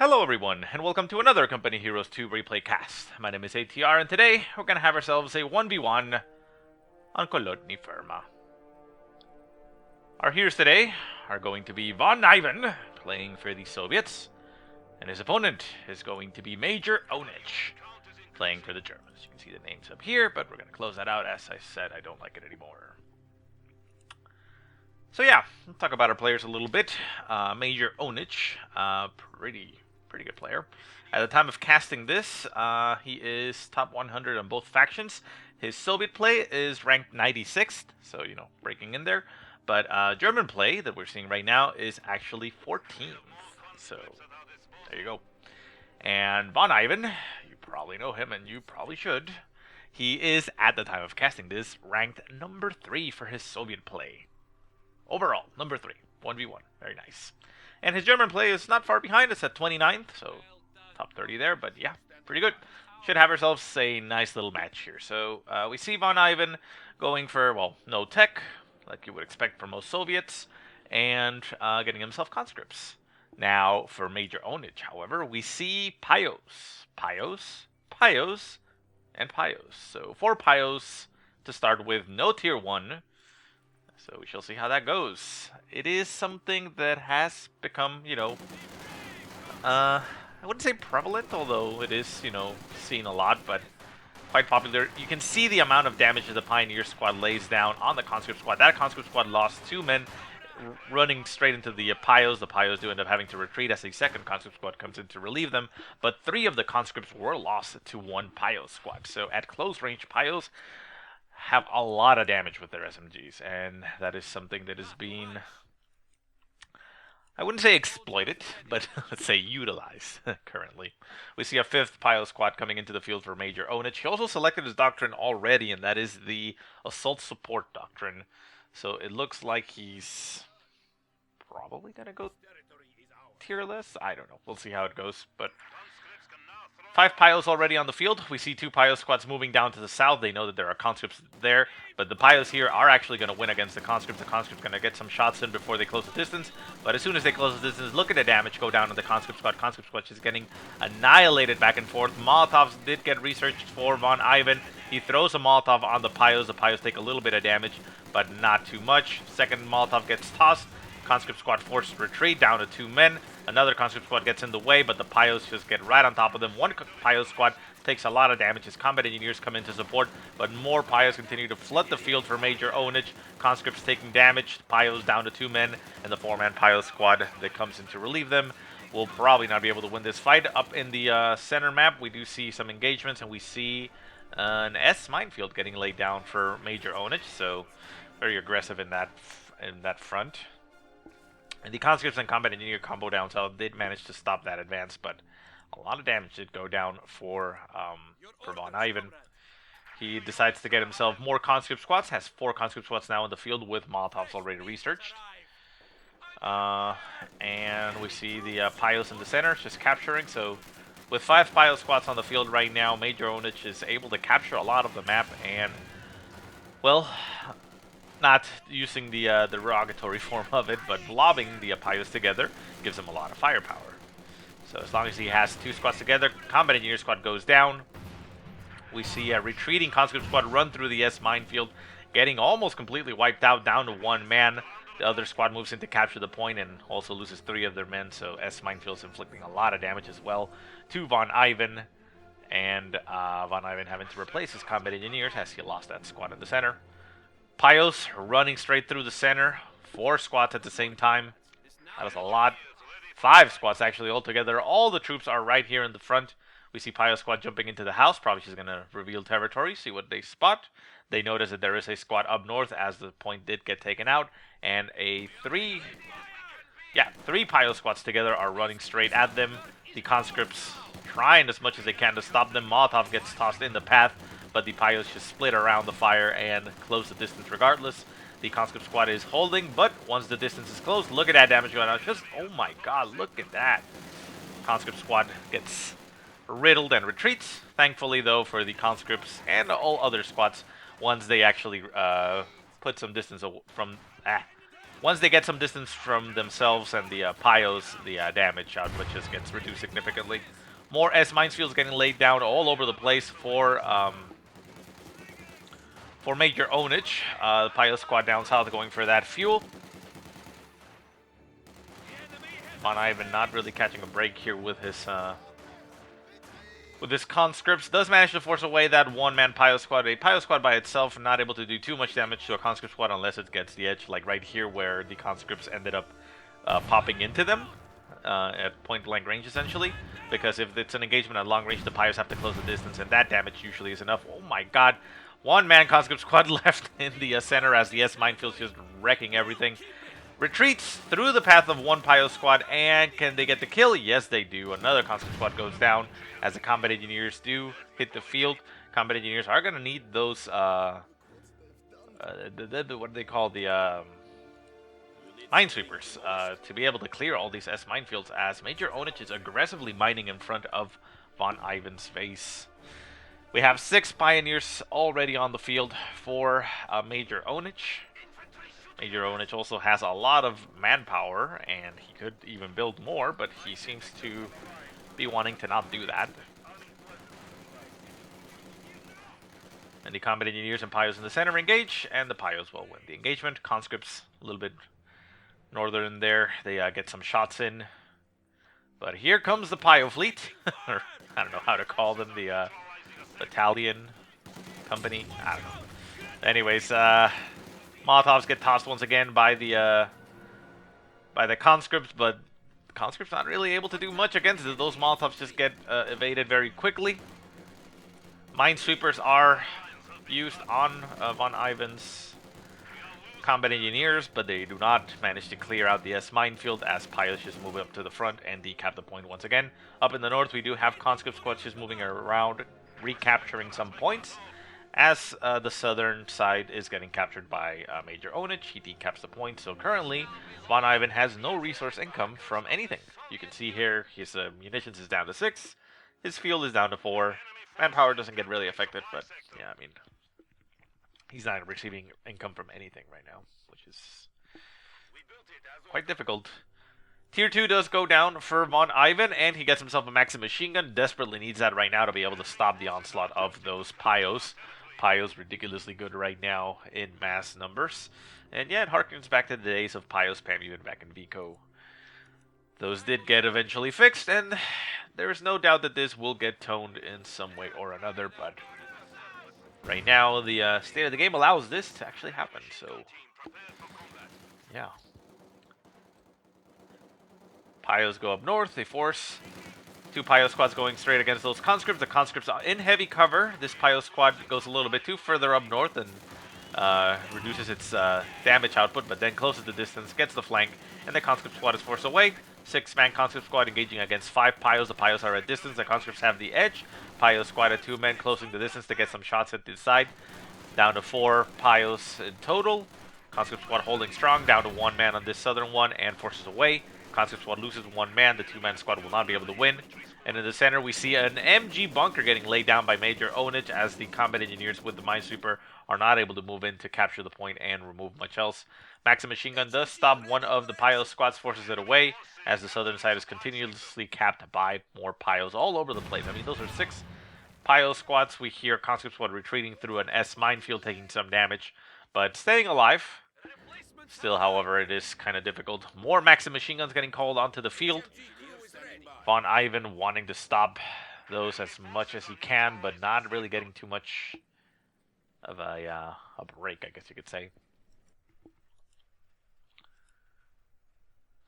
Hello everyone, and welcome to another Company Heroes 2 replay cast. My name is ATR, and today we're gonna have ourselves a 1v1 on Kholodny Ferma. Our heroes today are going to be VonIvan, playing for the Soviets, and his opponent is going to be majorownage, playing for the Germans. You can see the names up here, but we're gonna close that out. As I said, I don't like it anymore. So yeah, let's talk about our players a little bit. Majorownage, pretty good player. At the time of casting this, he is top 100 on both factions. His Soviet play is ranked 96th, so, you know, breaking in there. But German play that we're seeing right now is actually 14th. So, there you go. And VonIvan, you probably know him, and you probably should. He is, at the time of casting this, ranked number 3 for his Soviet play. Overall, number 3, 1v1, very nice. And his German play is not far behind us at 29th, so top 30 there, but yeah, pretty good. Should have ourselves a nice little match here. So we see VonIvan going for, well, no tech, like you would expect from most Soviets, and getting himself conscripts. Now, for majorownage, however, we see Pios, and Pios. So 4 Pios to start with, no tier 1. So we shall see how that goes. It is something that has become, you know, I wouldn't say prevalent, although it is, you know, seen a lot, but quite popular. You can see the amount of damage that the Pioneer squad lays down on the conscript squad. That conscript squad lost 2 men running straight into the Pios. The Pios do end up having to retreat as a second conscript squad comes in to relieve them, but 3 of the conscripts were lost to 1 Pios squad. So at close range, Pios have a lot of damage with their SMGs, and that is something that is being, I wouldn't say exploited, but let's say utilized currently. We see a 5th Pio squad coming into the field for majorownage. He also selected his doctrine already, and that is the assault support doctrine. So it looks like he's probably going to go tierless. I don't know. We'll see how it goes, but 5 Pios already on the field. We see 2 Pio squads moving down to the south. They know that there are conscripts there, but the Pios here are actually going to win against the conscripts. The conscripts going to get some shots in before they close the distance, but as soon as they close the distance, look at the damage go down on the conscript squad. Conscript squad is getting annihilated back and forth. Molotovs did get researched for VonIvan. He throws a Molotov on the Pios. The Pios take a little bit of damage, but not too much. Second Molotov gets tossed. Conscript squad forced retreat down to 2 men. Another conscript squad gets in the way, but the Pios just get right on top of them. 1 Pio squad takes a lot of damage. His combat engineers come in to support, but more Pios continue to flood the field for majorownage. Conscripts taking damage. Pios down to 2 men, and the 4-man Pio squad that comes in to relieve them will probably not be able to win this fight. Up in the center map, we do see some engagements, and we see an S minefield getting laid down for majorownage, so very aggressive in that front. And the conscripts and combat engineer combo down south did manage to stop that advance, but a lot of damage did go down for VonIvan. He decides to get himself more conscript squads, has 4 conscript squads now in the field with Molotovs already researched. And we see the Pios in the center just capturing, so with 5 Pio squads on the field right now, majorownage is able to capture a lot of the map and, well, not using the derogatory form of it, but lobbing the Pios together gives him a lot of firepower. So as long as he has 2 squads together, combat engineer squad goes down. We see a retreating conscript squad run through the S minefield, getting almost completely wiped out, down to 1 man. The other squad moves in to capture the point and also loses 3 of their men, so S minefield's inflicting a lot of damage as well to VonIvan, and VonIvan having to replace his combat engineers as he lost that squad in the center. Pios running straight through the center, 4 squads at the same time. That is a lot. 5 squads actually altogether. All the troops are right here in the front. We see Pio squad jumping into the house. Probably she's going to reveal territory, see what they spot. They notice that there is a squad up north as the point did get taken out. And 3 Pio squads together are running straight at them. The conscripts trying as much as they can to stop them. Molotov gets tossed in the path, but the Pios just split around the fire and close the distance regardless. The conscript squad is holding, but once the distance is closed, look at that damage going on. Just, oh my god, look at that. Conscript squad gets riddled and retreats. Thankfully, though, for the conscripts and all other squads, once they actually put some distance from once they get some distance from themselves and the Pyos, the damage output just gets reduced significantly. More minefields getting laid down all over the place for major ownage. The Pyo squad down south going for that fuel. VonIvan not really catching a break here with his conscripts. Does manage to force away that one-man Pyo squad. A Pyo squad by itself not able to do too much damage to a conscript squad unless it gets the edge, like right here where the conscripts ended up popping into them at point-blank range, essentially. Because if it's an engagement at long range, the Pyos have to close the distance, and that damage usually is enough. Oh my god. One-man conscript squad left in the center as the S-Minefield's just wrecking everything. Retreats through the path of one Pyo squad, and can they get the kill? Yes, they do. Another conscript squad goes down as the combat engineers do hit the field. Combat engineers are going to need those, what do they call, the minesweepers to be able to clear all these S-minefields, as Major Onich is aggressively mining in front of VonIvan's face. We have 6 pioneers already on the field for Major Onich. Major Onich also has a lot of manpower, and he could even build more, but he seems to be wanting to not do that. And the combat engineers and Pyos in the center engage, and the Pyos will win the engagement. Conscripts a little bit northern there, they get some shots in. But here comes the Pyo fleet, or I don't know how to call them, the battalion company, I don't know. Anyways, Molotovs get tossed once again by the conscripts, but the conscripts not really able to do much against it. Those Molotovs just get evaded very quickly. Minesweepers are used on VonIvan's combat engineers, but they do not manage to clear out the S-minefield as Pyos just move up to the front and decap the point once again. Up in the north, we do have conscript squads just moving around, recapturing some points, as the southern side is getting captured by Major Onich. He decaps the point, so currently VonIvan has no resource income from anything. You can see here his munitions is down to 6, his fuel is down to 4, manpower doesn't get really affected, but yeah, I mean, he's not receiving income from anything right now, which is quite difficult. Tier 2 does go down for VonIvan, and he gets himself a Maxim machine gun. Desperately needs that right now to be able to stop the onslaught of those Pyos. Pyos ridiculously good right now in mass numbers. And yeah, it harkens back to the days of Pyos spam even back in Vico. Those did get eventually fixed, and there is no doubt that this will get toned in some way or another, but right now the state of the game allows this to actually happen, so yeah. Pyos go up north, they force 2 Pyo squads going straight against those conscripts. The conscripts are in heavy cover. This Pyo squad goes a little bit too further up north and reduces its damage output, but then closes the distance, gets the flank, and the conscript squad is forced away. 6-man conscript squad engaging against 5 Pyos. The Pyos are at distance, the conscripts have the edge. Pyo squad at 2 men closing the distance to get some shots at this side. Down to 4 Pyos in total. Conscript squad holding strong, down to 1 man on this southern one and forces away. Conscript squad loses 1 man, the 2-man squad will not be able to win. And in the center, we see an MG bunker getting laid down by Major Onich as the combat engineers with the Minesweeper are not able to move in to capture the point and remove much else. Maxim machine gun does stop one of the Pyo squads, forces it away, as the southern side is continuously capped by more Pyos all over the place. I mean, those are 6 Pyo squads. We hear conscript squad retreating through an S minefield, taking some damage, but staying alive. Still, however, it is kind of difficult. More Maxim machine guns getting called onto the field. VonIvan wanting to stop those as much as he can, but not really getting too much of a break, I guess you could say.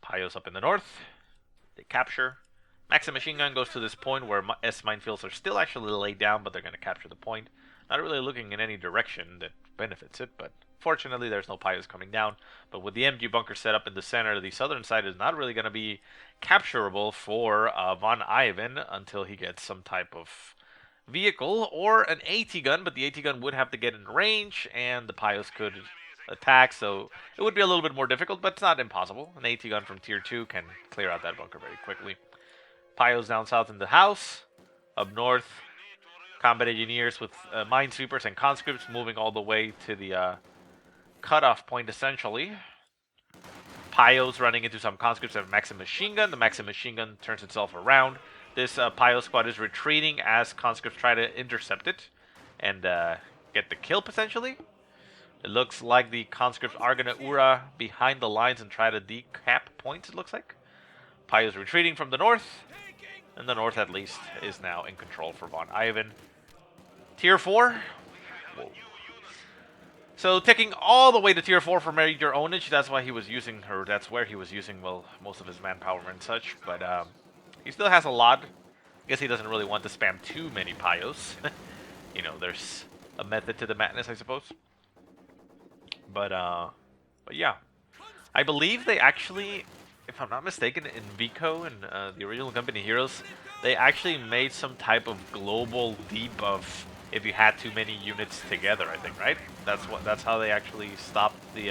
Pyos up in the north. They capture. Maxim machine gun goes to this point where S minefields are still actually laid down, but they're going to capture the point. Not really looking in any direction that benefits it, but fortunately there's no Pyos coming down. But with the MG bunker set up in the center, the southern side is not really going to be capturable for VonIvan until he gets some type of vehicle or an AT gun, but the AT gun would have to get in range, and the Pyos could attack, so it would be a little bit more difficult, but it's not impossible. An AT gun from tier 2 can clear out that bunker very quickly. Pyos down south in the house. Up north, combat engineers with minesweepers and conscripts moving all the way to the cutoff point, essentially. Pyos running into some conscripts of Maxim Machine Gun. The Maxim Machine Gun turns itself around. This Pyo squad is retreating as conscripts try to intercept it and get the kill potentially. It looks like the conscripts are going to Ura behind the lines and try to decap points, it looks like. Pyo is retreating from the north, and the north at least is now in control for Von Ivan. Tier 4. Whoa. So ticking all the way to tier 4 for Major Ownage, that's why he was using her. That's where he was using, well, most of his manpower and such. But he still has a lot. I guess he doesn't really want to spam too many Pyos. You know, there's a method to the madness, I suppose. But yeah, I believe they actually, if I'm not mistaken, in Vico and the original Company Heroes, they actually made some type of global debuff if you had too many units together, I think, right? That's how they actually stopped the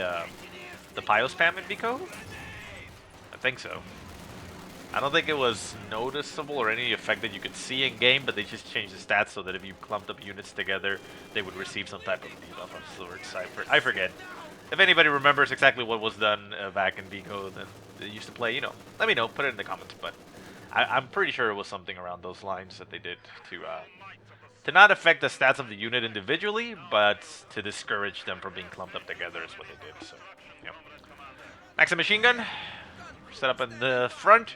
Pyo spam in Vico? I think so. I don't think it was noticeable or any effect that you could see in game, but they just changed the stats so that if you clumped up units together, they would receive some type of debuff of sorts. I forget. If anybody remembers exactly what was done back in Vico, then they used to play, you know, let me know, put it in the comments. But I'm pretty sure it was something around those lines that they did to not affect the stats of the unit individually, but to discourage them from being clumped up together is what they did. So, yeah. Maxim Machine Gun set up in the front.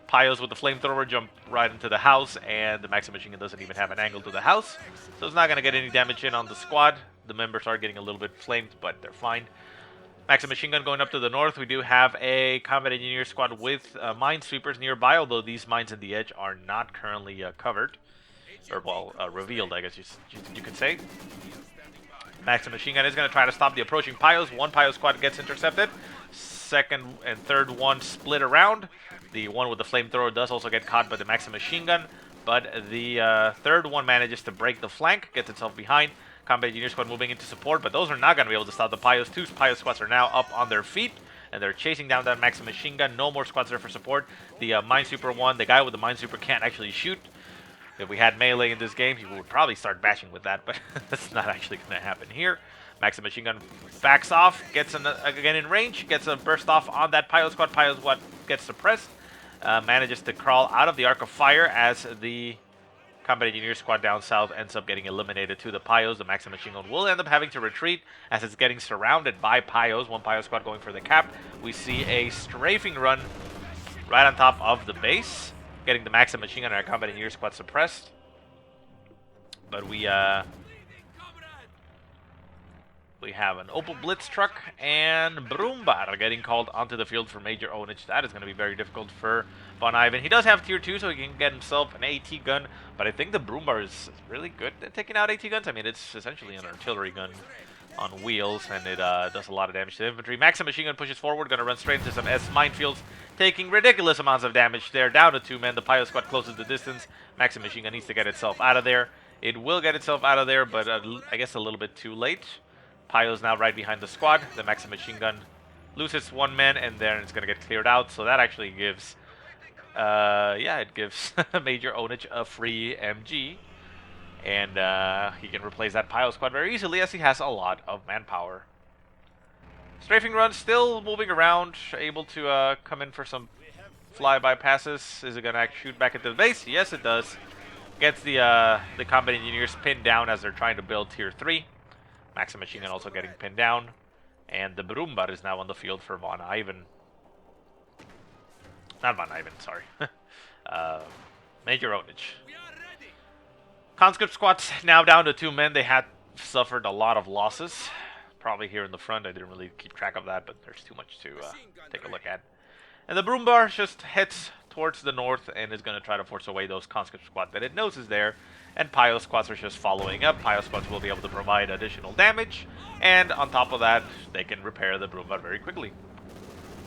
Pyos with the flamethrower jump right into the house, and the Maxim Machine Gun doesn't even have an angle to the house, so it's not going to get any damage in on the squad. The members are getting a little bit flamed, but they're fine. Maxim Machine Gun going up to the north. We do have a Combat Engineer squad with Minesweepers nearby, although these mines in the edge are not currently covered. Or, well, revealed, I guess you could say. Maxim Machine Gun is going to try to stop the approaching Pyos. One Pyo squad gets intercepted. Second and third one split around. The one with the flamethrower does also get caught by the Maxim Machine Gun, but the third one manages to break the flank, gets itself behind. Combat Engineer squad moving into support, but those are not going to be able to stop the Pyos. Two Pyo squads are now up on their feet, and they're chasing down that Maxim Machine Gun. No more squads there for support. The Minesweeper one, the guy with the Minesweeper can't actually shoot. If we had melee in this game, he would probably start bashing with that, but that's not actually going to happen here. Maxim Machine Gun backs off, gets again in range, gets a burst off on that Pyo squad. Pyo squad gets suppressed, manages to crawl out of the arc of fire as the Combat Engineer squad down south ends up getting eliminated to the Pyos. The Maxim Machine Gun will end up having to retreat as it's getting surrounded by Pyos. One Pyo squad going for the cap. We see a strafing run right on top of the base, getting the Maxim Machine Gun and our Combat Engineer squad suppressed. But we have an Opel Blitz truck and Brumbar getting called onto the field for Major Ownage. That is going to be very difficult for Von Ivan. He does have tier 2, so he can get himself an AT gun, but I think the Brumbar is really good at taking out AT guns. I mean, it's essentially an artillery gun on wheels, and it does a lot of damage to infantry. Maxim Machine Gun pushes forward, going to run straight into some S minefields, taking ridiculous amounts of damage there. Down to 2 men. The Pyo squad closes the distance. Maxim Machine Gun needs to get itself out of there. It will get itself out of there, but I guess a little bit too late. Pyo's now right behind the squad. The Maxim Machine Gun loses 1 man, and then it's going to get cleared out. So that actually gives, yeah, it gives Major Ownage a free MG. And he can replace that Pyo squad very easily as he has a lot of manpower. Strafing run still moving around, able to come in for some flyby passes. Is it going to shoot back into the base? Yes, it does. Gets the Combat Engineers pinned down as they're trying to build tier 3. Maxim Machine Gun also getting pinned down. And the Brumbar is now on the field for Von Ivan. Not Von Ivan, sorry. Major Ownage. Conscript squads now down to 2 men. They had suffered a lot of losses. Probably here in the front. I didn't really keep track of that, but there's too much to take a look at. And the Brumbar just heads towards the north and is going to try to force away those conscript squad that it knows is there. And Pyo squads are just following up. Pyo squads will be able to provide additional damage. And on top of that, they can repair the Brumbar very quickly.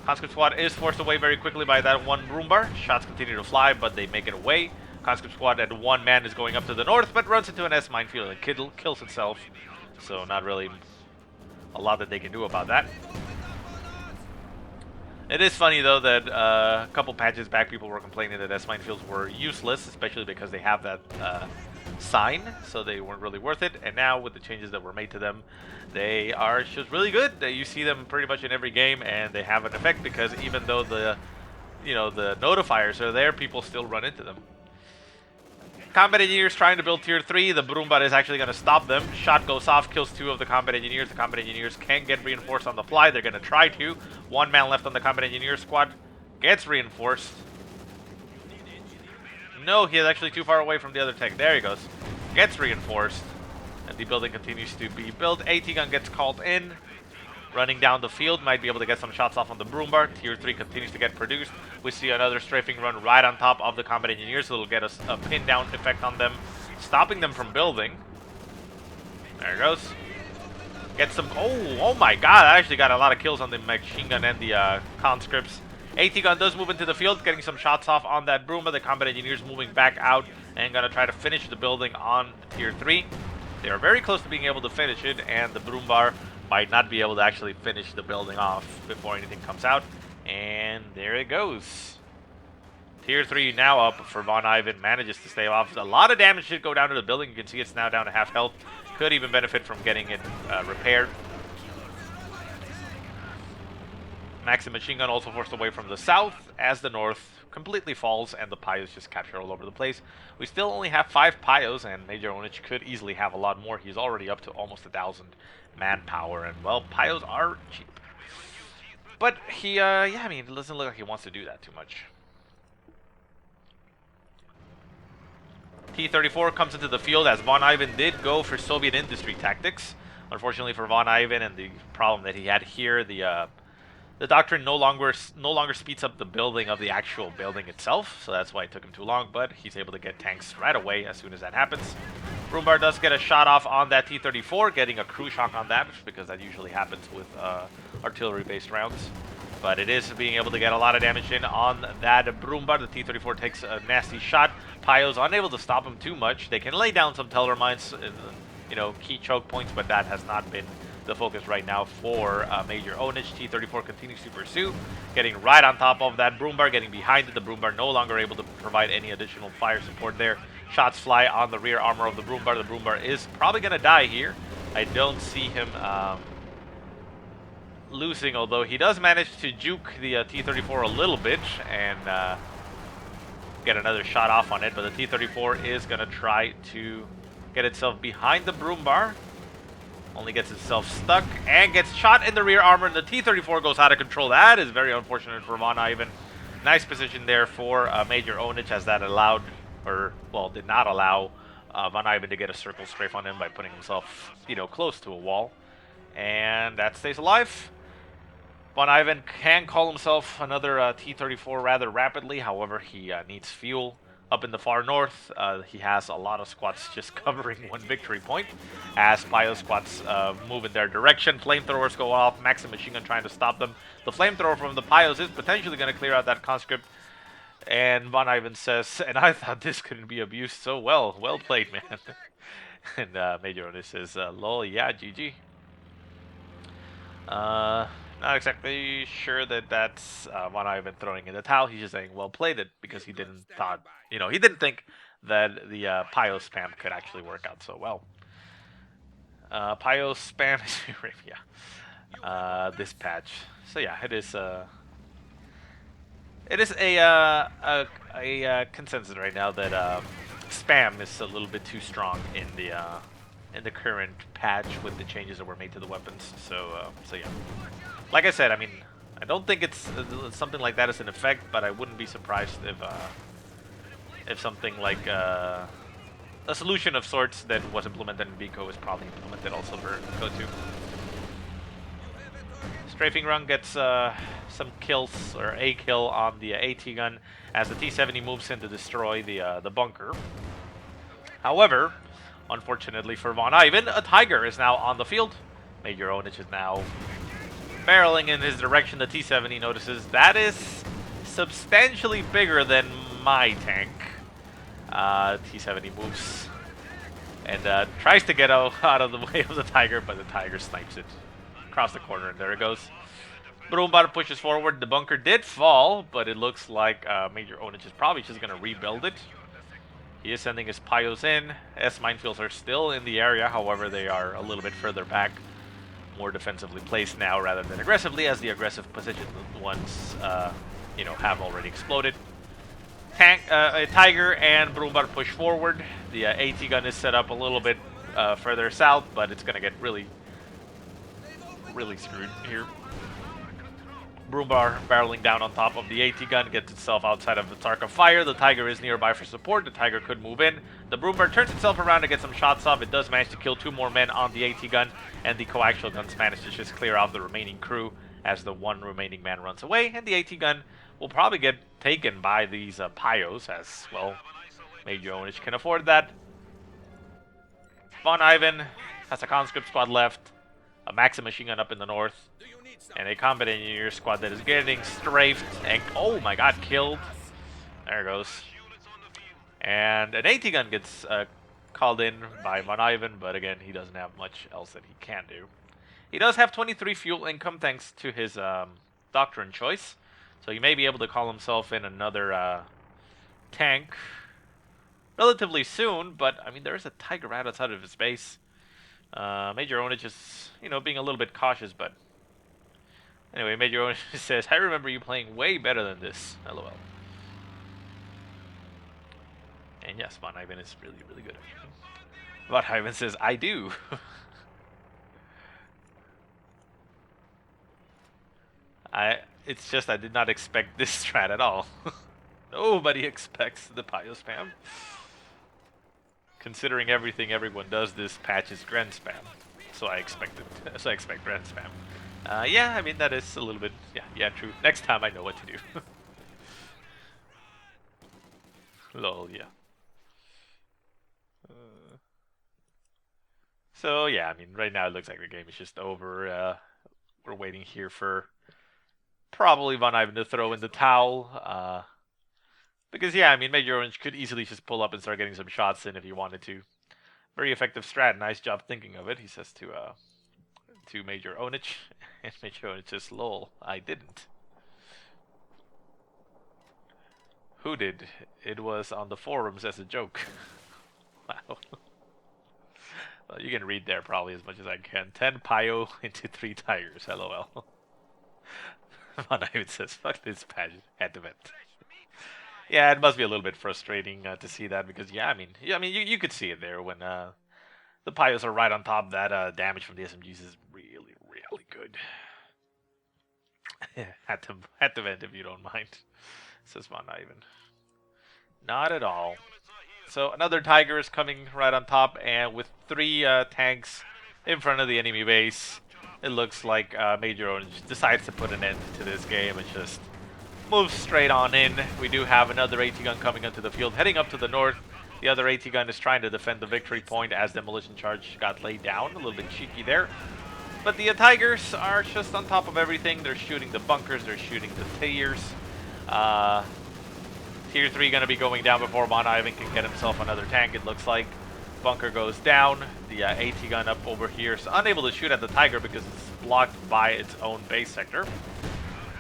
Conscript squad is forced away very quickly by that one Brumbar. Shots continue to fly, but they make it away. Conscript squad at 1 man is going up to the north, but runs into an S minefield and kills itself. So not really a lot that they can do about that. It is funny, though, that a couple patches back, people were complaining that S minefields were useless, especially because they have that sign, so they weren't really worth it. And now with the changes that were made to them, they are just really good. You see them pretty much in every game, and they have an effect because even though the the notifiers are there, people still run into them. Combat Engineers trying to build Tier 3. The Brumbar is actually going to stop them. Shot goes off, kills 2 of the Combat Engineers. The Combat Engineers can't get reinforced on the fly. They're going to try to. 1 man left on the Combat Engineer squad. Gets reinforced. No, he is actually too far away from the other tech. There he goes. Gets reinforced. And the building continues to be built. AT gun gets called in. Running down the field. Might be able to get some shots off on the Brumbar. Tier 3 continues to get produced. We see another strafing run right on top of the Combat Engineers. So it'll get us a pin down effect on them. Stopping them from building. There it goes. Get some... Oh my god. I actually got a lot of kills on the machine gun and the conscripts. AT gun does move into the field, getting some shots off on that Brumbar. The Combat Engineers moving back out and gonna try to finish the building on Tier 3. They are very close to being able to finish it, and the Brumbar might not be able to actually finish the building off before anything comes out. And there it goes. Tier 3 now up for VonIvan. Manages to stay off. A lot of damage should go down to the building. You can see it's now down to half health. Could even benefit from getting it repaired. Maxim machine gun also forced away from the south as the north completely falls and the Pyos just capture all over the place. We still only have 5 Pyos, and majorownage could easily have a lot more. He's already up to almost 1,000 manpower, and well, Pyos are cheap. But he, yeah, I mean, it doesn't look like he wants to do that too much. T-34 comes into the field as VonIvan did go for Soviet industry tactics. Unfortunately for VonIvan and the problem that he had here, the Doctrine no longer speeds up the building of the actual building itself, so that's why it took him too long, but he's able to get tanks right away as soon as that happens. Brumbar does get a shot off on that T-34, getting a crew shock on that, because that usually happens with artillery-based rounds. But it is being able to get a lot of damage in on that Brumbar. The T-34 takes a nasty shot. Pyos unable to stop him too much. They can lay down some teller mines, key choke points, but that has not been the focus right now for majorownage. T-34 continues to pursue, getting right on top of that Brumbar, getting behind it. The Brumbar no longer able to provide any additional fire support there. Shots fly on the rear armor of the Brumbar. The Brumbar is probably going to die here. I don't see him losing, although he does manage to juke the T-34 a little bit and get another shot off on it, but the T-34 is going to try to get itself behind the Brumbar. Only gets itself stuck and gets shot in the rear armor, and the T-34 goes out of control. That is very unfortunate for VonIvan. Nice position there for majorownage, as that allowed, or, well, did not allow VonIvan to get a circle strafe on him by putting himself, close to a wall. And that stays alive. VonIvan can call himself another T-34 rather rapidly. However, he needs fuel. Up in the far north, he has a lot of squads just covering one victory point as Pyos squads move in their direction. Flamethrowers go off, Maxim machine gun trying to stop them. The flamethrower from the Pyos is potentially going to clear out that conscript. And VonIvan says, and I thought this couldn't be abused so well. Well played, man. And majorownage says, lol, yeah, GG. Not exactly sure that that's VonIvan throwing in the towel. He's just saying, well played it, because he didn't he didn't think that the Pyos spam could actually work out so well. Pyos spam is this patch. So yeah, it is a consensus right now that spam is a little bit too strong in the current patch with the changes that were made to the weapons. So yeah. Like I said, I mean, I don't think it's something like that is in effect, but I wouldn't be surprised if something like a solution of sorts that was implemented in BCO is probably implemented also for CoH2. Strafing run gets some kills, or a kill on the AT gun as the T-70 moves in to destroy the bunker. However, unfortunately for VonIvan, a Tiger is now on the field. Majorownage is now barreling in his direction. The T-70 notices that is substantially bigger than my tank. T-70 moves and tries to get out of the way of the Tiger, but the Tiger snipes it across the corner, and there it goes. Brumbar pushes forward. The bunker did fall, but it looks like majorownage is probably just going to rebuild it. He is sending his Pyos in. S minefields are still in the area, however, they are a little bit further back. More defensively placed now rather than aggressively, as the aggressive position ones, you know, have already exploded. Tiger and Brumbar push forward. The AT gun is set up a little bit further south, but it's gonna get really screwed here. Brumbar barreling down on top of the AT gun, gets itself outside of the arc of fire. The Tiger is nearby for support. The Tiger could move in. The Brumbar turns itself around to get some shots off. It does manage to kill 2 more men on the AT gun, and the coaxial guns manage to just clear out the remaining crew as the 1 remaining man runs away, and the AT gun will probably get taken by these Pyos, as, well, majorownage can afford that. VonIvan has a conscript squad left, a Maxim machine gun up in the north, and a combat engineer squad that is getting strafed and, oh my god, killed. There it goes. And an AT gun gets called in by VonIvan, but again, he doesn't have much else that he can do. He does have 23 fuel income thanks to his Doctrine choice, so he may be able to call himself in another tank relatively soon, but I mean, there is a Tiger right outside of his base. majorownage is, you know, being a little bit cautious, but anyway, majorownage says, I remember you playing way better than this. LOL. And yes, VonIvan is really, really good. VonIvan says, I do. It's just I did not expect this strat at all. Nobody expects the Pio spam. Considering everything everyone does, this patch is Gren spam. So I expect it. So I expect Gren spam. Yeah, I mean that is a little bit. Yeah, true. Next time I know what to do. Lol, yeah. So yeah, I mean right now it looks like the game is just over. We're waiting here for probably VonIvan to throw in the towel. Because yeah, I mean majorownage could easily just pull up and start getting some shots in if he wanted to. Very effective strat. Nice job thinking of it, he says to majorownage. And majorownage says, lol, I didn't. Who did? It was on the forums as a joke. Wow. Well, you can read there probably as much as I can. 10 Pio into 3 Tigers. LOL. VonIvan says, fuck this patch at the vent. Yeah, it must be a little bit frustrating to see that because, yeah, I mean, you could see it there when the Pios are right on top. That damage from the SMGs is really, really good. Had to vent if you don't mind, says VonIvan. Not at all. So another Tiger is coming right on top, and with 3 tanks in front of the enemy base, it looks like majorownage decides to put an end to this game and just moves straight on in. We do have another AT gun coming onto the field, heading up to the north. The other AT gun is trying to defend the victory point as demolition charge got laid down. A little bit cheeky there. But the Tigers are just on top of everything. They're shooting the bunkers, they're shooting the tiers. Tier 3 going to be going down before VonIvan can get himself another tank, it looks like. Bunker goes down. The AT gun up over here is unable to shoot at the Tiger because it's blocked by its own base sector.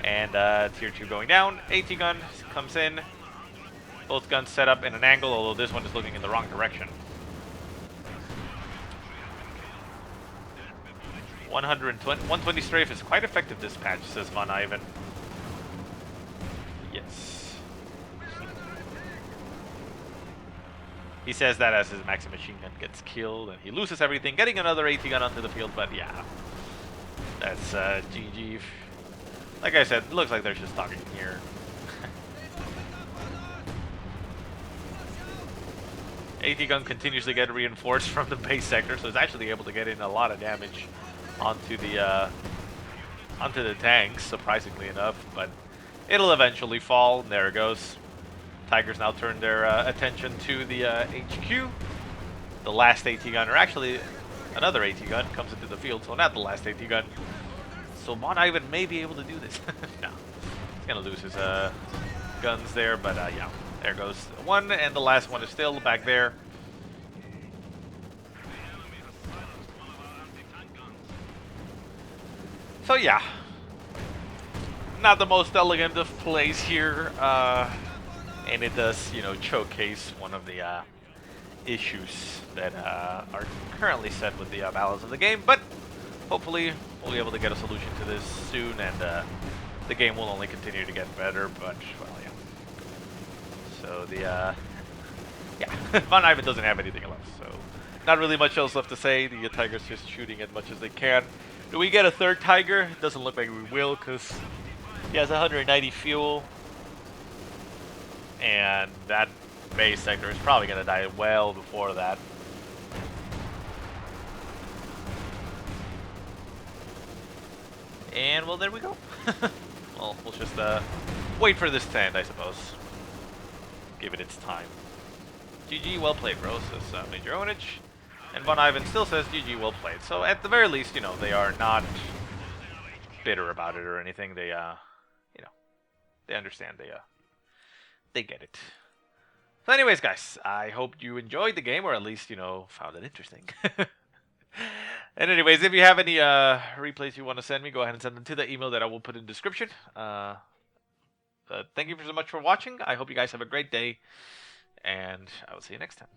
And Tier 2 going down. AT gun comes in. Both guns set up in an angle, although this one is looking in the wrong direction. 120 strafe is quite effective this patch, says VonIvan. Yes. He says that as his Maxim machine gun gets killed and he loses everything, getting another AT gun onto the field, but yeah. That's GG. Like I said, it looks like they're just talking here. AT gun continues to get reinforced from the base sector, so it's actually able to get in a lot of damage onto the tanks, surprisingly enough, but it'll eventually fall. There it goes. Tigers now turn their attention to the HQ. The last AT gun, or actually another AT gun, comes into the field, so not the last AT gun. So VonIvan may be able to do this. No, he's gonna lose his guns there, but yeah, there goes one, and the last one is still back there. So yeah, not the most elegant of plays here, and it does, you know, showcase one of the issues that are currently set with the balance of the game, but hopefully we'll be able to get a solution to this soon, and the game will only continue to get better. But well, yeah. So the yeah, Von Ivan doesn't have anything left, so not really much else left to say. The Tiger's just shooting as much as they can. Do we get a third Tiger? It doesn't look like we will, because he has 190 fuel, and that base sector is probably going to die well before that. And well, there we go. Well, we'll just wait for this to end, I suppose. Give it its time. GG, well played, bro, says majorownage. And Von Ivan still says GG, well played. So at the very least, you know, they are not bitter about it or anything. They, you know, they understand. They get it. So anyways, guys, I hope you enjoyed the game, or at least, you know, found it interesting. And anyways, if you have any replays you want to send me, go ahead and send them to the email that I will put in the description. Thank you so much for watching. I hope you guys have a great day, and I will see you next time.